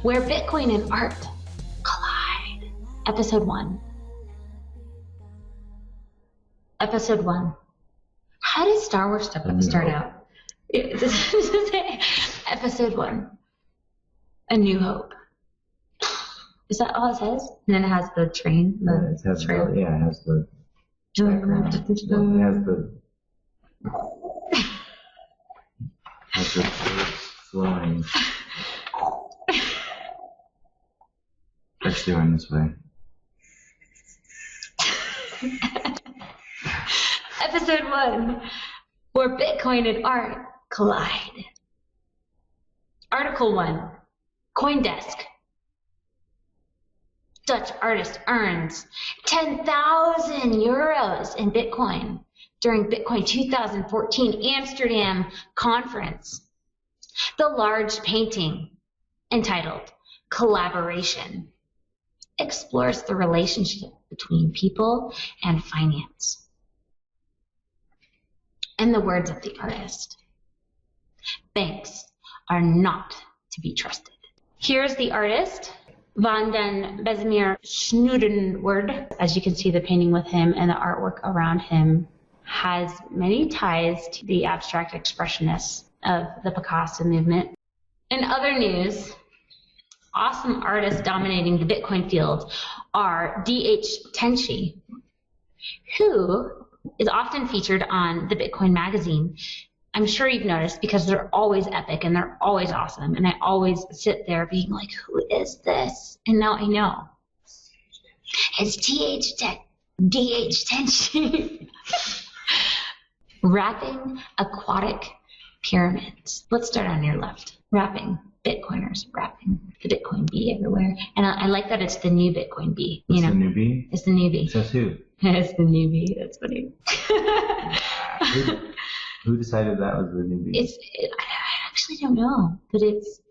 where Bitcoin and art collide. Episode 1. Episode 1. How did Star Wars stuff start out? Episode 1. A New Hope. Is that all it says? And then it has the train. It has the background. Has the flowing. Let's do it this way. Episode 1, where Bitcoin and art collide. Article 1, CoinDesk. Dutch artist earns 10,000 euros in Bitcoin during Bitcoin 2014 Amsterdam conference. The large painting, entitled Collaboration, explores the relationship between people and finance. In the words of the artist, banks are not to be trusted. Here's the artist, Van den Besmeer Snoedenwerd. As you can see, the painting with him and the artwork around him has many ties to the abstract expressionists of the Picasso movement. In other news, awesome artists dominating the Bitcoin field are Tenshi, who is often featured on the Bitcoin magazine. I'm sure you've noticed because they're always epic and they're always awesome. And I always sit there being like, who is this? And now I know. It's Tenshi. Wrapping aquatic pyramids. Let's start on your left. Wrapping. Bitcoiners wrapping the Bitcoin bee everywhere. And I like that it's the new Bitcoin bee. It's the new bee? It's the new bee. Says who? It's the new bee. That's funny. Who decided that was the new bee? I actually don't know, but it's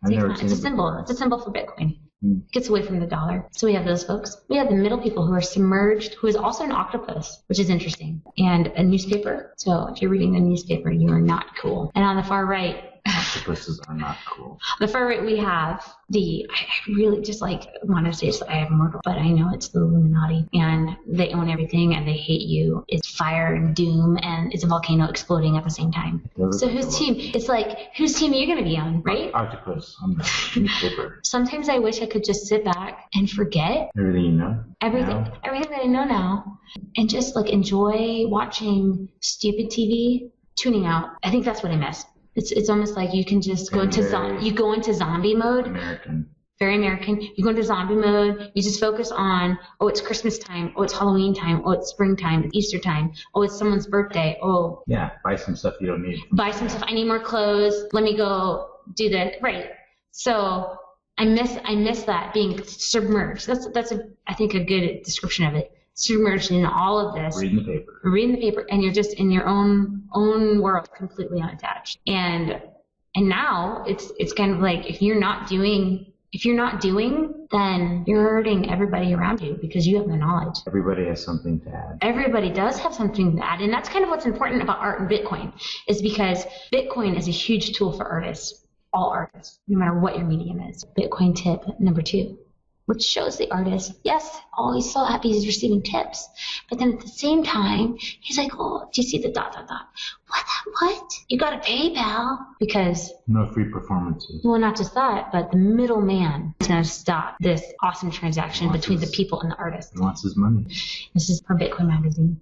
a symbol. It's a symbol for Bitcoin. It gets away from the dollar. So we have those folks. We have the middle people who are submerged, who is also an octopus, which is interesting, and a newspaper. So if you're reading the newspaper, you are not cool. And on the far right, octopuses are not cool. On the far right, we have I really just want to say it's the Eye of Mordor, but I know it's the Illuminati, and they own everything, and they hate you. It's fire and doom, and it's a volcano exploding at the same time. So whose team? It's like, whose team are you going to be on, right? Octopus on the newspaper. Sometimes I wish I could just sit back and forget everything you know. Everything that I know now, and just enjoy watching stupid TV, tuning out. I think that's what I miss. It's almost like you can just go into zombie mode. American. Very American. You go into zombie mode. You just focus on, oh, it's Christmas time. Oh, it's Halloween time. Oh, it's springtime. It's Easter time. Oh, it's someone's birthday. Oh. Yeah, buy some stuff you don't need. Buy some stuff. I need more clothes. Let me go do that. Right. So I miss that, being submerged. That's I think a good description of it. Submerged in all of this. Reading the paper, and you're just in your own world, completely unattached. And now it's kind of like, if you're not doing, then you're hurting everybody around you because you have the knowledge. Everybody has something to add. Everybody does have something to add, and that's kind of what's important about art and Bitcoin, is because Bitcoin is a huge tool for artists, all artists, no matter what your medium is. Bitcoin tip number 2. Which shows the artist, yes, oh, he's so happy he's receiving tips. But then at the same time, he's like, oh, do you see the ... What? You got to pay, pal. Because... no free performances. Well, not just that, but the middleman is going to stop this awesome transaction between the people and the artist. He wants his money. This is for Bitcoin magazine.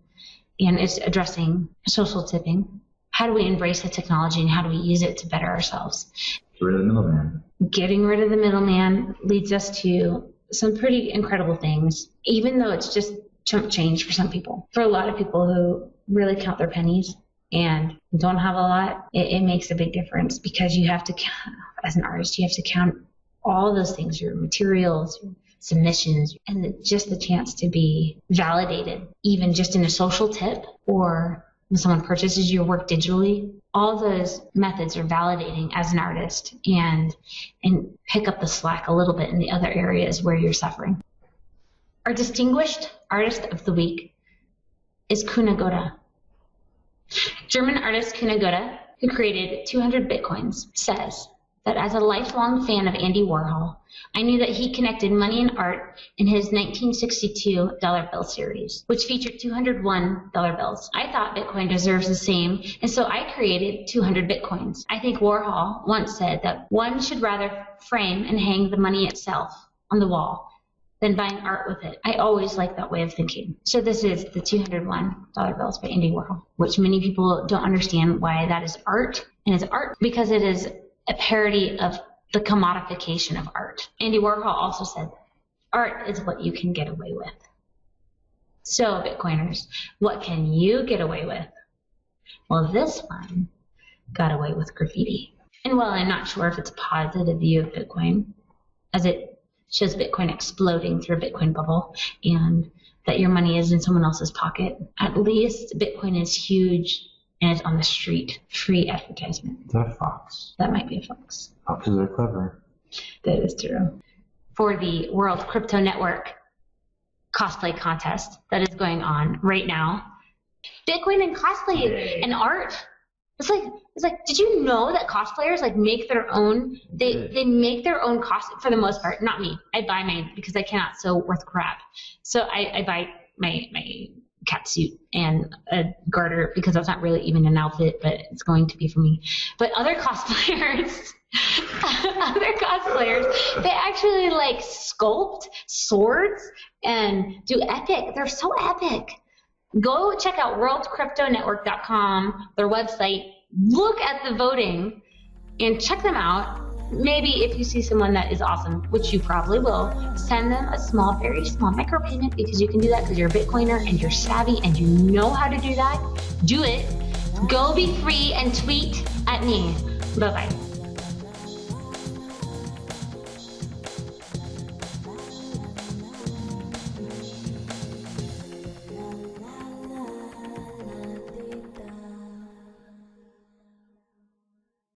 And it's addressing social tipping. How do we embrace the technology and how do we use it to better ourselves? Get rid of the middleman. Getting rid of the middleman leads us to some pretty incredible things, even though it's just chump change for some people. For a lot of people who really count their pennies and don't have a lot, it makes a big difference, because you have to count, as an artist, you have to count all those things, your materials, your submissions, and just the chance to be validated, even just in a social tip or when someone purchases your work digitally. All those methods are validating as an artist, and pick up the slack a little bit in the other areas where you're suffering. Our distinguished artist of the week is Kunagota. German artist Kunagota, who created 200 Bitcoins, says that as a lifelong fan of Andy Warhol, I knew that he connected money and art in his 1962 dollar bill series, which featured 201 dollar bills. I thought Bitcoin deserves the same, and so I created 200 Bitcoins. I think Warhol once said that one should rather frame and hang the money itself on the wall than buying art with it. I always liked that way of thinking. So this is the 201 dollar bills by Andy Warhol, which many people don't understand why that is art. And it's art because it is a parody of the commodification of art. Andy Warhol also said, art is what you can get away with. So Bitcoiners, what can you get away with? Well, this one got away with graffiti. And while I'm not sure if it's a positive view of Bitcoin, as it shows Bitcoin exploding through a Bitcoin bubble and that your money is in someone else's pocket, at least Bitcoin is huge and it's on the street. Free advertisement. Is that a fox? That might be a fox. Foxes are clever. That is true. For the World Crypto Network cosplay contest that is going on right now, Bitcoin and cosplay and art. It's like, did you know that cosplayers like make their own, they make their own costume for the most part, not me. I buy mine because I cannot sew worth crap. So I buy my cat suit and a garter because that's not really even an outfit, but it's going to be for me. But other cosplayers, they actually like sculpt swords and do epic. They're so epic. Go check out worldcryptonetwork.com, their website, look at the voting, and check them out. Maybe if you see someone that is awesome, which you probably will, send them a small, very small micropayment because you can do that because you're a Bitcoiner and you're savvy and you know how to do that. Do it. Go be free and tweet at me. Bye-bye.